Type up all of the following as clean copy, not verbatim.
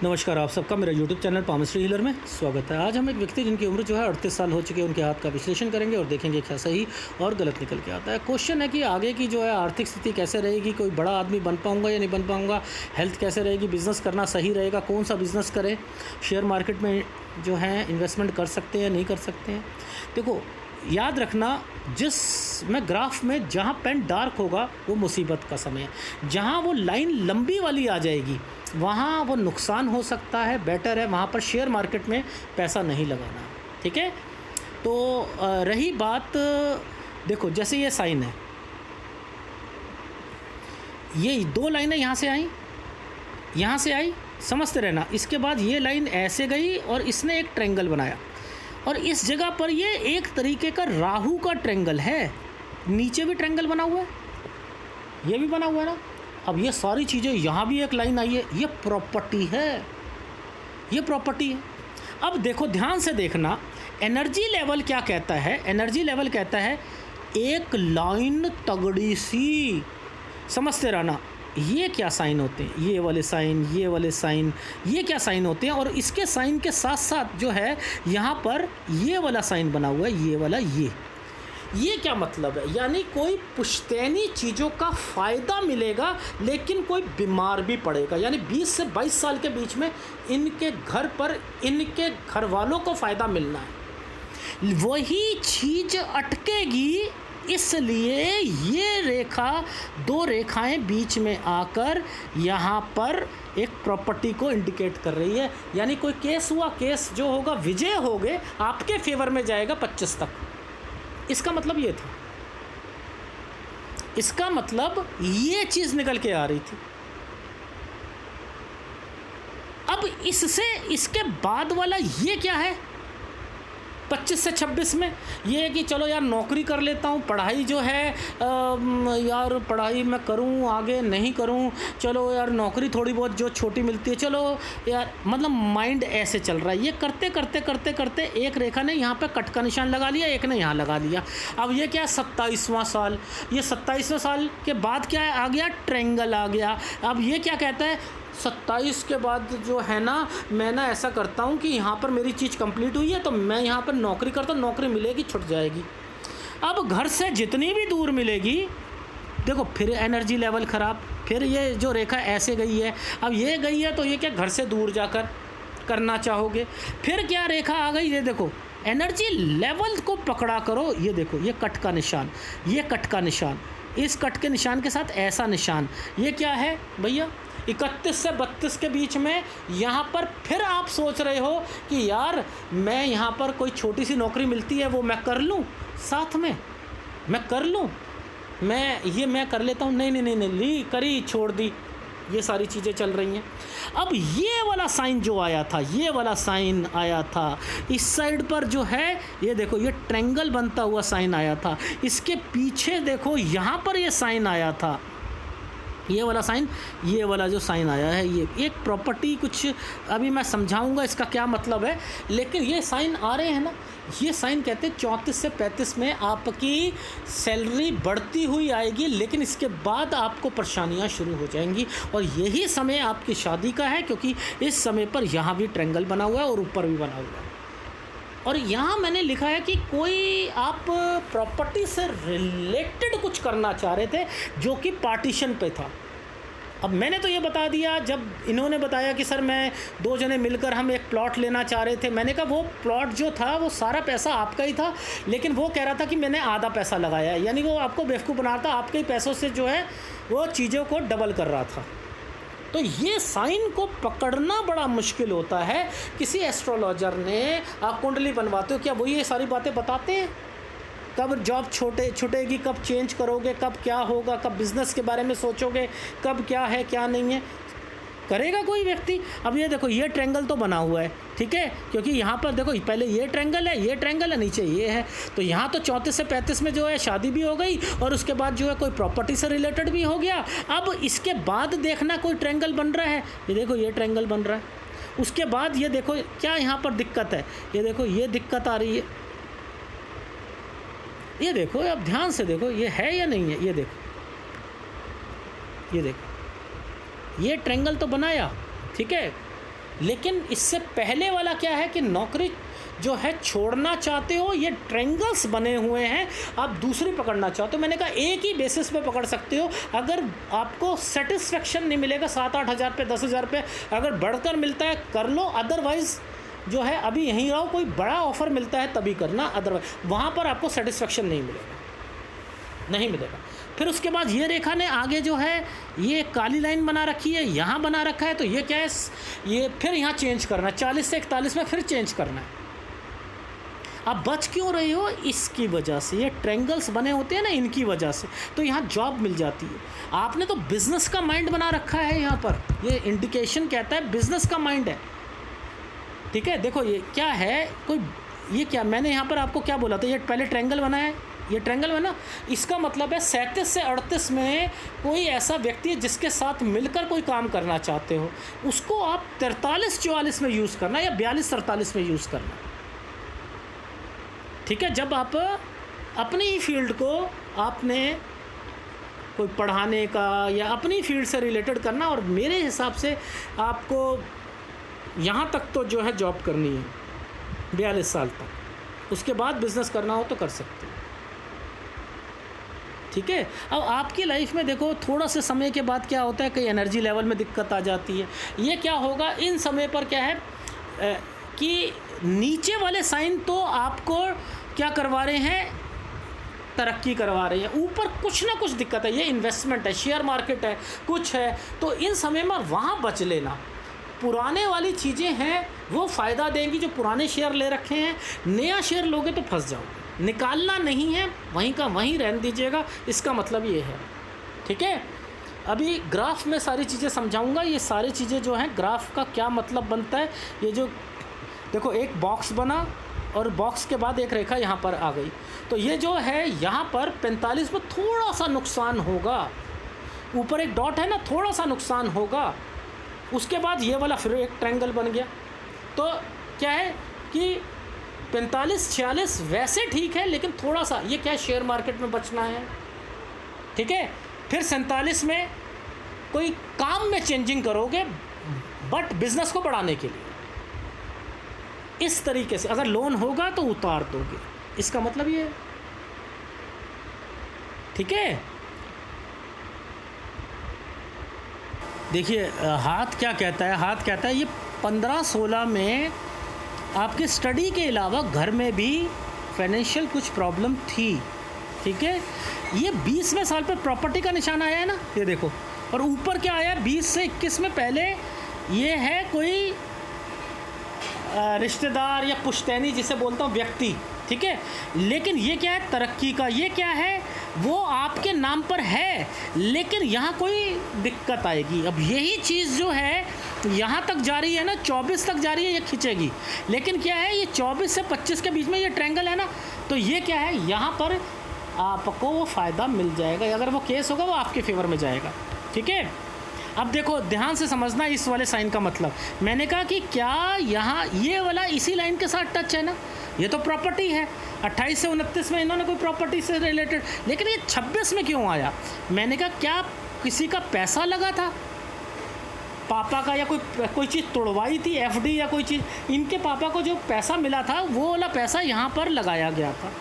नमस्कार, आप सबका मेरा यूट्यूब चैनल पामस्ट्री हीलर में स्वागत है। आज हम एक व्यक्ति जिनकी उम्र जो है 38 साल हो चुकी है, उनके हाथ का विश्लेषण करेंगे और देखेंगे क्या सही और गलत निकल के आता है। क्वेश्चन है कि आगे की जो है आर्थिक स्थिति कैसे रहेगी, कोई बड़ा आदमी बन पाऊंगा या नहीं बन पाऊंगा, हेल्थ कैसे रहेगी, बिज़नेस करना सही रहेगा, कौन सा बिज़नेस करें, शेयर मार्केट में जो है इन्वेस्टमेंट कर सकते हैं नहीं कर सकते हैं। देखो, याद रखना, जिस में ग्राफ में जहाँ पेन डार्क होगा वो मुसीबत का समय है, जहाँ वो लाइन लंबी वाली आ जाएगी वहाँ वो नुकसान हो सकता है। बेटर है वहाँ पर शेयर मार्केट में पैसा नहीं लगाना, ठीक है। तो रही बात, देखो जैसे ये साइन है, ये दो लाइनें यहाँ से आई, समझते रहना। इसके बाद ये लाइन ऐसे गई और इसने एक ट्रायंगल बनाया और इस जगह पर ये एक तरीके का राहु का ट्रायंगल है। नीचे भी ट्रायंगल बना हुआ है, ये भी बना हुआ है ना। अब ये सारी चीज़ें, यहाँ भी एक लाइन आई है, ये प्रॉपर्टी है, ये प्रॉपर्टी है। अब देखो, ध्यान से देखना, एनर्जी लेवल क्या कहता है। एनर्जी लेवल कहता है एक लाइन तगड़ी सी, समझते रहना। ये क्या साइन होते हैं, ये वाले साइन, ये वाले साइन, ये क्या साइन होते हैं। और इसके साइन के साथ साथ जो है यहाँ पर ये वाला साइन बना हुआ है, ये वाला, ये क्या मतलब है, यानी कोई पुश्तैनी चीज़ों का फ़ायदा मिलेगा लेकिन कोई बीमार भी पड़ेगा। यानी 20 से 22 साल के बीच में इनके घर पर इनके घर वालों को फ़ायदा मिलना है, वही चीज़ अटकेगी। इसलिए ये रेखा, दो रेखाएं बीच में आकर यहाँ पर एक प्रॉपर्टी को इंडिकेट कर रही है। यानी कोई केस हुआ, केस जो होगा विजय हो गए, आपके फेवर में जाएगा 25 तक। इसका मतलब ये था, इसका मतलब ये चीज़ निकल के आ रही थी। अब इससे इसके बाद वाला ये क्या है, 25 से 26 में ये है कि चलो यार नौकरी कर लेता हूँ, पढ़ाई जो है यार पढ़ाई मैं करूँ, आगे नहीं करूँ, चलो यार नौकरी थोड़ी बहुत जो छोटी मिलती है, चलो यार, मतलब माइंड ऐसे चल रहा है। ये करते करते करते करते एक रेखा ने यहाँ पे कट का निशान लगा लिया, एक ने यहाँ लगा लिया। अब ये क्या है, 27वां साल। ये 27वें साल के बाद क्या है, आ गया ट्रायंगल आ गया। अब ये क्या कहता है, 27 के बाद जो है ना, मैं ना ऐसा करता हूँ कि यहाँ पर मेरी चीज़ कंप्लीट हुई है तो मैं यहाँ पर नौकरी करता हूँ, नौकरी मिलेगी, छुट जाएगी। अब घर से जितनी भी दूर मिलेगी, देखो फिर एनर्जी लेवल ख़राब, फिर ये जो रेखा ऐसे गई है, अब ये गई है तो ये क्या, घर से दूर जाकर करना चाहोगे। फिर क्या रेखा आ गई, ये देखो एनर्जी लेवल को पकड़ा करो। ये देखो, ये कट का निशान, ये कट का निशान, इस कट के निशान के साथ ऐसा निशान, ये क्या है भैया, 31 से 32 के बीच में। यहाँ पर फिर आप सोच रहे हो कि यार मैं यहाँ पर कोई छोटी सी नौकरी मिलती है वो मैं कर लूँ, साथ में मैं कर लूँ, मैं कर लेता हूँ, नहीं ली करी छोड़ दी, ये सारी चीज़ें चल रही हैं। अब ये वाला साइन जो आया था, ये वाला साइन आया था इस साइड पर जो है, ये देखो ये ट्रायंगल बनता हुआ साइन आया था। इसके पीछे देखो यहाँ पर ये साइन आया था, ये वाला साइन, ये वाला जो साइन आया है, ये एक प्रॉपर्टी, कुछ अभी मैं समझाऊंगा इसका क्या मतलब है। लेकिन ये साइन आ रहे हैं ना, ये साइन कहते हैं 34 से 35 में आपकी सैलरी बढ़ती हुई आएगी, लेकिन इसके बाद आपको परेशानियां शुरू हो जाएंगी। और यही समय आपकी शादी का है, क्योंकि इस समय पर यहाँ भी ट्रायंगल बना हुआ है और ऊपर भी बना हुआ है। और यहाँ मैंने लिखा है कि कोई आप प्रॉपर्टी से रिलेटेड कुछ करना चाह रहे थे जो कि पार्टीशन पे था। अब मैंने तो ये बता दिया, जब इन्होंने बताया कि सर मैं दो जने मिलकर हम एक प्लॉट लेना चाह रहे थे, मैंने कहा वो प्लॉट जो था वो सारा पैसा आपका ही था, लेकिन वो कह रहा था कि मैंने आधा पैसा लगाया है। यानी वो आपको बेवकूफ़ बना रहा था, आपके ही पैसों से जो है वो चीज़ों को डबल कर रहा था। तो ये साइन को पकड़ना बड़ा मुश्किल होता है। किसी एस्ट्रोलॉजर ने, आप कुंडली बनवाते हो, क्या वो ये सारी बातें बताते हैं, कब जॉब छूटेगी, कब चेंज करोगे, कब क्या होगा, कब बिज़नेस के बारे में सोचोगे, कब क्या है क्या नहीं है, करेगा कोई व्यक्ति। अब ये देखो, ये ट्रायंगल तो बना हुआ है, ठीक है, क्योंकि यहाँ पर देखो पहले ये ट्रायंगल है, ये ट्रायंगल है, नीचे ये है। तो यहाँ तो 34 से 35 में जो है शादी भी हो गई और उसके बाद जो है कोई प्रॉपर्टी से रिलेटेड भी हो गया। अब इसके बाद देखना कोई ट्रायंगल बन रहा है, ये देखो ये ट्रायंगल बन रहा है। उसके बाद ये देखो क्या यहाँ पर दिक्कत है, ये देखो ये दिक्कत आ रही है, ये देखो, अब ध्यान से देखो ये है या नहीं है, ये देखो, ये देखो, ये ट्रायंगल तो बनाया, ठीक है, लेकिन इससे पहले वाला क्या है कि नौकरी जो है छोड़ना चाहते हो, ये ट्रायंगल्स बने हुए हैं, आप दूसरी पकड़ना चाहते हो। मैंने कहा एक ही बेसिस पे पकड़ सकते हो। अगर आपको सेटिस्फेक्शन नहीं मिलेगा 7-8 हज़ार पे, 10 हज़ार पे अगर बढ़कर मिलता है कर लो, अदरवाइज़ जो है अभी यहीं रहो। कोई बड़ा ऑफ़र मिलता है तभी करना, अदरवाइज वहाँ पर आपको सेटिस्फेक्शन नहीं मिलेगा। फिर उसके बाद ये रेखा ने आगे जो है ये काली लाइन बना रखी है, यहाँ बना रखा है, तो ये क्या है, ये फिर यहाँ चेंज करना है, 40 से 41 में फिर चेंज करना है। आप बच क्यों रहे हो? इसकी वजह से, ये ट्रायंगल्स बने होते हैं ना, इनकी वजह से, तो यहाँ जॉब मिल जाती है। आपने तो बिज़नेस का माइंड बना रखा है, यहाँ पर ये इंडिकेशन कहता है बिज़नेस का माइंड है, ठीक है। देखो ये क्या है, कोई ये क्या, मैंने यहाँ पर आपको क्या बोला था, ये पहले ट्रायंगल बना है, ये ट्रायंगल बना, इसका मतलब है 37 से 38 में कोई ऐसा व्यक्ति है जिसके साथ मिलकर कोई काम करना चाहते हो, उसको आप 43-44 में यूज़ करना या 42-43 में यूज़ करना, ठीक है। जब आप अपनी ही फील्ड को आपने कोई पढ़ाने का या अपनी फील्ड से रिलेटेड करना, और मेरे हिसाब से आपको यहाँ तक तो जो है जॉब करनी है 42 साल तक, उसके बाद बिज़नेस करना हो तो कर सकते हो, ठीक है। अब आपकी लाइफ में देखो थोड़ा से समय के बाद क्या होता है, कई एनर्जी लेवल में दिक्कत आ जाती है। ये क्या होगा, इन समय पर क्या है कि नीचे वाले साइन तो आपको क्या करवा रहे हैं, तरक्की करवा रहे हैं, ऊपर कुछ ना कुछ दिक्कत है, ये इन्वेस्टमेंट है, शेयर मार्केट है, कुछ है, तो इन समय में वहाँ बच लेना। पुराने वाली चीज़ें हैं वो फ़ायदा देंगी, जो पुराने शेयर ले रखे हैं, नया शेयर लोगे तो फंस जाओगे, निकालना नहीं है, वहीं का वहीं रहने दीजिएगा, इसका मतलब ये है, ठीक है। अभी ग्राफ में सारी चीज़ें समझाऊंगा, ये सारी चीज़ें जो हैं ग्राफ का क्या मतलब बनता है। ये जो देखो एक बॉक्स बना और बॉक्स के बाद एक रेखा यहाँ पर आ गई, तो ये जो है यहाँ पर 45 में थोड़ा सा नुकसान होगा, ऊपर एक डॉट है ना, थोड़ा सा नुकसान होगा। उसके बाद ये वाला फिर एक ट्रायंगल बन गया, तो क्या है कि 45-46 वैसे ठीक है, लेकिन थोड़ा सा ये क्या है, शेयर मार्केट में बचना है, ठीक है। फिर 47 में कोई काम में चेंजिंग करोगे, बट बिजनेस को बढ़ाने के लिए, इस तरीके से अगर लोन होगा तो उतार दोगे, इसका मतलब ये है, ठीक है। देखिए हाथ क्या कहता है, हाथ कहता है ये 15-16 में आपके स्टडी के अलावा घर में भी फाइनेंशियल कुछ प्रॉब्लम थी, ठीक है। ये 20वें साल पे प्रॉपर्टी का निशान आया है ना, ये देखो, और ऊपर क्या आया 20 से 21 में, पहले ये है कोई रिश्तेदार या पुश्तैनी जिसे बोलता हूँ व्यक्ति, ठीक है। लेकिन ये क्या है, तरक्की का, ये क्या है, वो आपके नाम पर है, लेकिन यहाँ कोई दिक्कत आएगी। अब यही चीज़ जो है यहाँ तक जा रही है ना, 24 तक जा रही है, ये खींचेगी, लेकिन क्या है, ये 24 से 25 के बीच में ये ट्रायंगल है ना, तो ये क्या है, यहाँ पर आपको वो फ़ायदा मिल जाएगा, अगर वो केस होगा वो आपके फेवर में जाएगा, ठीक है। अब देखो ध्यान से समझना इस वाले साइन का मतलब, मैंने कहा कि क्या यहाँ ये वाला इसी लाइन के साथ टच है ना, ये तो प्रॉपर्टी है, 28 से 29 में इन्होंने कोई प्रॉपर्टी से रिलेटेड, लेकिन ये 26 में क्यों आया। मैंने कहा क्या किसी का पैसा लगा था, पापा का, या कोई चीज़ तोड़वाई थी, एफडी या कोई चीज़, इनके पापा को जो पैसा मिला था वो वाला पैसा यहाँ पर लगाया गया था,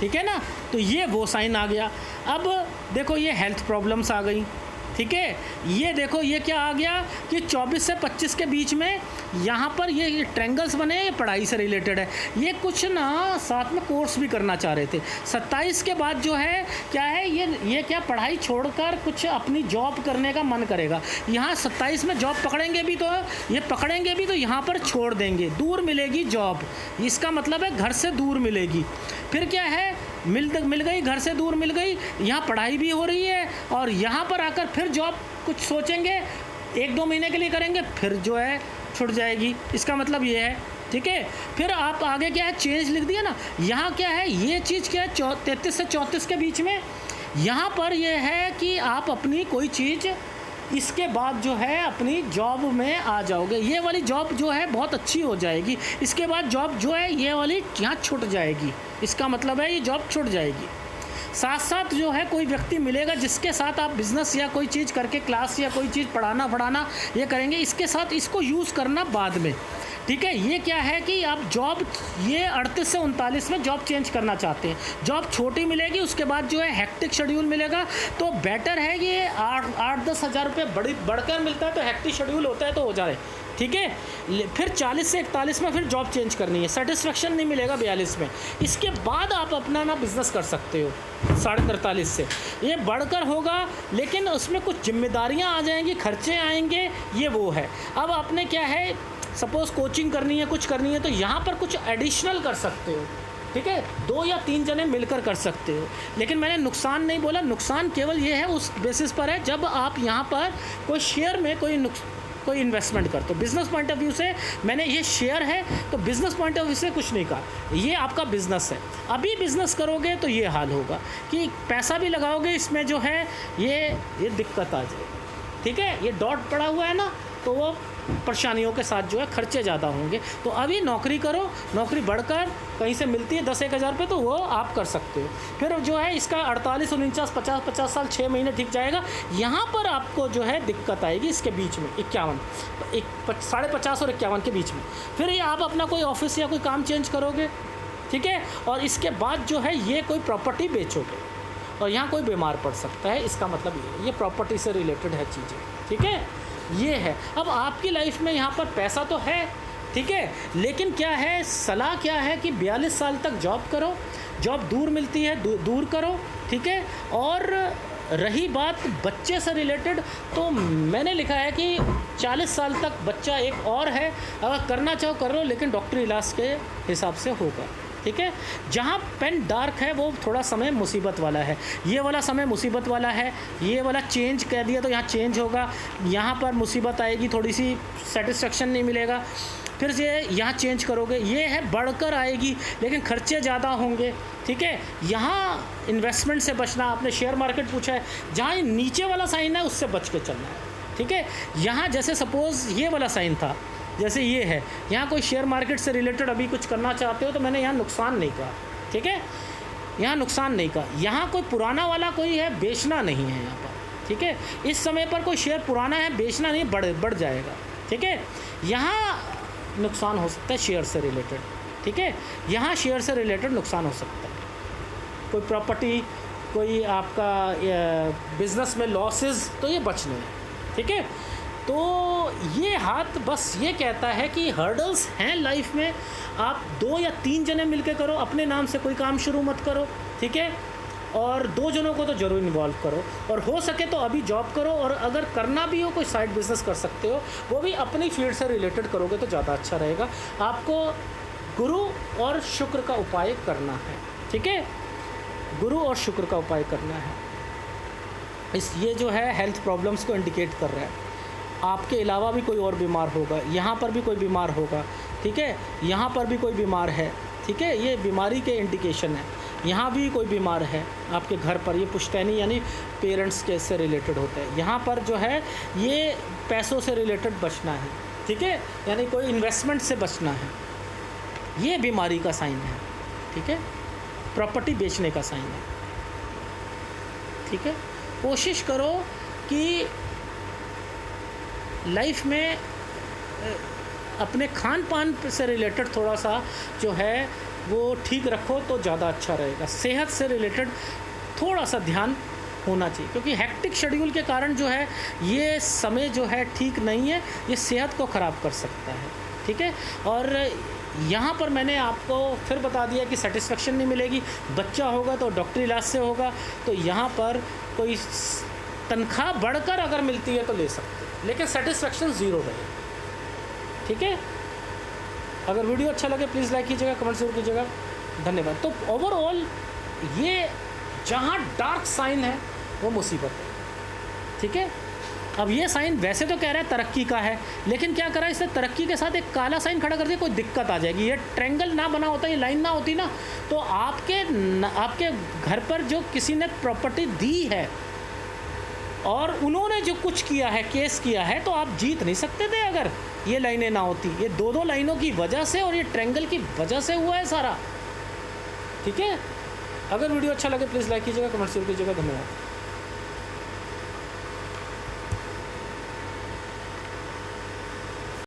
ठीक है ना, तो ये वो साइन आ गया। अब देखो ये हेल्थ प्रॉब्लम्स आ गई, ठीक है। ये देखो ये क्या आ गया कि 24 से 25 के बीच में यहाँ पर ये ट्रायंगल्स बने, ये पढ़ाई से रिलेटेड है, ये कुछ ना साथ में कोर्स भी करना चाह रहे थे। 27 के बाद जो है क्या है, ये क्या पढ़ाई छोड़कर कुछ अपनी जॉब करने का मन करेगा। यहाँ 27 में जॉब पकड़ेंगे भी तो यहाँ पर छोड़ देंगे, दूर मिलेगी जॉब, इसका मतलब है घर से दूर मिलेगी। फिर क्या है, मिल गई, घर से दूर मिल गई, यहाँ पढ़ाई भी हो रही है, और यहाँ पर आकर फिर जॉब कुछ सोचेंगे, 1-2 महीने के लिए करेंगे, फिर जो है छूट जाएगी, इसका मतलब ये है, ठीक है। फिर आप आगे क्या है, चेंज लिख दिया ना, यहाँ क्या है, ये चीज़ क्या है, 33 से 34 के बीच में, यहाँ पर ये है कि आप अपनी कोई चीज़ इसके बाद जो है अपनी जॉब में आ जाओगे, ये वाली जॉब जो है बहुत अच्छी हो जाएगी, इसके बाद जॉब जो है ये वाली यहाँ छूट जाएगी, इसका मतलब है ये जॉब छूट जाएगी। साथ साथ जो है कोई व्यक्ति मिलेगा जिसके साथ आप बिज़नेस या कोई चीज़ करके क्लास या कोई चीज़ पढ़ाना ये करेंगे, इसके साथ इसको यूज़ करना बाद में। ठीक है, ये क्या है कि आप जॉब ये 38 से 39 में जॉब चेंज करना चाहते हैं, जॉब छोटी मिलेगी, उसके बाद जो है हेक्टिक शेड्यूल मिलेगा, तो बेटर है कि 8-10 हज़ार रुपये बढ़कर मिलता है तो हेक्टिक शेड्यूल होता है तो हो जाए। ठीक है, फिर 40 से 41 में फिर जॉब चेंज करनी है, सेटिस्फेक्शन नहीं मिलेगा 42 में, इसके बाद आप अपना ना बिज़नेस कर सकते हो 43.5 से। ये बढ़कर होगा लेकिन उसमें कुछ जिम्मेदारियां आ जाएंगी, खर्चे आएंगे, ये वो है। अब आपने क्या है, सपोज़ कोचिंग करनी है, कुछ करनी है, तो यहाँ पर कुछ एडिशनल कर सकते हो। ठीक है, 2 या 3 जने मिलकर कर सकते हो, लेकिन मैंने नुकसान नहीं बोला। नुकसान केवल ये है उस बेसिस पर है जब आप यहाँ पर कोई शेयर में कोई इन्वेस्टमेंट करते हो। बिज़नेस पॉइंट ऑफ व्यू से मैंने ये शेयर है, तो बिज़नेस पॉइंट ऑफ व्यू से कुछ नहीं कहा, ये आपका बिज़नेस है। अभी बिज़नेस करोगे तो ये हाल होगा कि पैसा भी लगाओगे इसमें, जो है ये दिक्कत आ जाएगी। ठीक है, ये डॉट पड़ा हुआ है ना, तो वो परेशानियों के साथ जो है खर्चे ज़्यादा होंगे। तो अभी नौकरी करो, नौकरी बढ़कर कहीं से मिलती है 10-1 हज़ार रुपये, तो वो आप कर सकते हो। फिर जो है इसका 48, 49, 50 साल 6 महीने ठीक जाएगा। यहाँ पर आपको जो है दिक्कत आएगी इसके बीच में 51, 50 और 51 के बीच में। फिर ये आप अपना कोई ऑफिस या कोई काम चेंज करोगे। ठीक है, और इसके बाद जो है ये कोई प्रॉपर्टी बेचोगे और यहाँ कोई बीमार पड़ सकता है, इसका मतलब ये प्रॉपर्टी से रिलेटेड है चीज़ें। ठीक है, ये है। अब आपकी लाइफ में यहाँ पर पैसा तो है, ठीक है, लेकिन क्या है, सलाह क्या है कि 42 साल तक जॉब करो, जॉब दूर मिलती है दूर करो। ठीक है, और रही बात बच्चे से रिलेटेड, तो मैंने लिखा है कि 40 साल तक बच्चा एक और है, अगर करना चाहो कर लो, लेकिन डॉक्टरी इलाज के हिसाब से होगा। ठीक है, जहाँ पेन डार्क है वो थोड़ा समय मुसीबत वाला है, ये वाला समय मुसीबत वाला है, ये वाला चेंज कह दिया तो यहाँ चेंज होगा, यहाँ पर मुसीबत आएगी, थोड़ी सी सेटिस्फेक्शन नहीं मिलेगा, फिर से यहाँ चेंज करोगे, ये है बढ़कर आएगी लेकिन खर्चे ज़्यादा होंगे। ठीक है, यहाँ इन्वेस्टमेंट से बचना, आपने शेयर मार्केट पूछा है, जहाँ नीचे वाला साइन है उससे बच के चलना है। ठीक है, यहाँ जैसे सपोज़ ये वाला साइन था, जैसे ये है, यहाँ कोई शेयर मार्केट से रिलेटेड अभी कुछ करना चाहते हो तो मैंने यहाँ नुकसान नहीं कहा। ठीक है, यहाँ नुकसान नहीं कहा, यहाँ कोई पुराना वाला कोई है, बेचना नहीं है यहाँ पर। ठीक है, इस समय पर कोई शेयर पुराना है, बेचना नहीं, बढ़ जाएगा। ठीक है, यहाँ नुकसान हो सकता है शेयर से रिलेटेड। ठीक है, यहाँ शेयर से रिलेटेड नुकसान हो सकता है, कोई प्रॉपर्टी, कोई आपका बिज़नेस में लॉसेस, तो ये बचने हैं। ठीक है, तो ये हाथ बस ये कहता है कि हर्डल्स हैं लाइफ में, आप 2 या 3 जने मिलके करो, अपने नाम से कोई काम शुरू मत करो। ठीक है, और 2 जनों को तो ज़रूर इन्वॉल्व करो, और हो सके तो अभी जॉब करो, और अगर करना भी हो कोई साइड बिज़नेस कर सकते हो, वो भी अपनी फील्ड से रिलेटेड करोगे तो ज़्यादा अच्छा रहेगा। आपको गुरु और शुक्र का उपाय करना है। ठीक है, गुरु और शुक्र का उपाय करना है। ये जो है हेल्थ प्रॉब्लम्स को इंडिकेट कर रहा है, आपके अलावा भी कोई और बीमार होगा, यहाँ पर भी कोई बीमार होगा। ठीक है, यहाँ पर भी कोई बीमार है। ठीक है, ये बीमारी के इंडिकेशन है, यहाँ भी कोई बीमार है आपके घर पर, ये पुश्तैनी यानी पेरेंट्स के से रिलेटेड होता है। यहाँ पर जो है ये पैसों से रिलेटेड बचना है। ठीक है, यानी कोई इन्वेस्टमेंट से बचना है, ये बीमारी का साइन है। ठीक है, प्रॉपर्टी बेचने का साइन है। ठीक है, कोशिश करो कि लाइफ में अपने खान पान से रिलेटेड थोड़ा सा जो है वो ठीक रखो तो ज़्यादा अच्छा रहेगा। सेहत से रिलेटेड थोड़ा सा ध्यान होना चाहिए, क्योंकि हेक्टिक शेड्यूल के कारण जो है ये समय जो है ठीक नहीं है, ये सेहत को ख़राब कर सकता है। ठीक है, और यहाँ पर मैंने आपको फिर बता दिया कि सेटिस्फेक्शन नहीं मिलेगी, बच्चा होगा तो डॉक्टरी इलाज से होगा, तो यहाँ पर कोई तनख्वाह बढ़कर अगर मिलती है तो ले सकते हैं, लेकिन सेटिस्फेक्शन ज़ीरो रहेगा। ठीक है, अगर वीडियो अच्छा लगे प्लीज़ लाइक कीजिएगा, कमेंट जरूर कीजिएगा। धन्यवाद। तो ओवरऑल ये जहाँ डार्क साइन है वो मुसीबत है। ठीक है, अब ये साइन वैसे तो कह रहा है तरक्की का है, लेकिन क्या करा इसने तरक्की के साथ एक काला साइन खड़ा कर दिया, कोई दिक्कत आ जाएगी। ये ट्रायंगल ना बना होता, ये लाइन ना होती ना, तो आपके घर पर जो किसी ने प्रॉपर्टी दी है और उन्होंने जो कुछ किया है, केस किया है, तो आप जीत नहीं सकते थे अगर ये लाइनें ना होती। ये दो लाइनों की वजह से और ये ट्रायंगल की वजह से हुआ है सारा। ठीक है, अगर वीडियो अच्छा लगे प्लीज़ लाइक कीजिएगा, कमेंट शेयर कीजिएगा। धन्यवाद।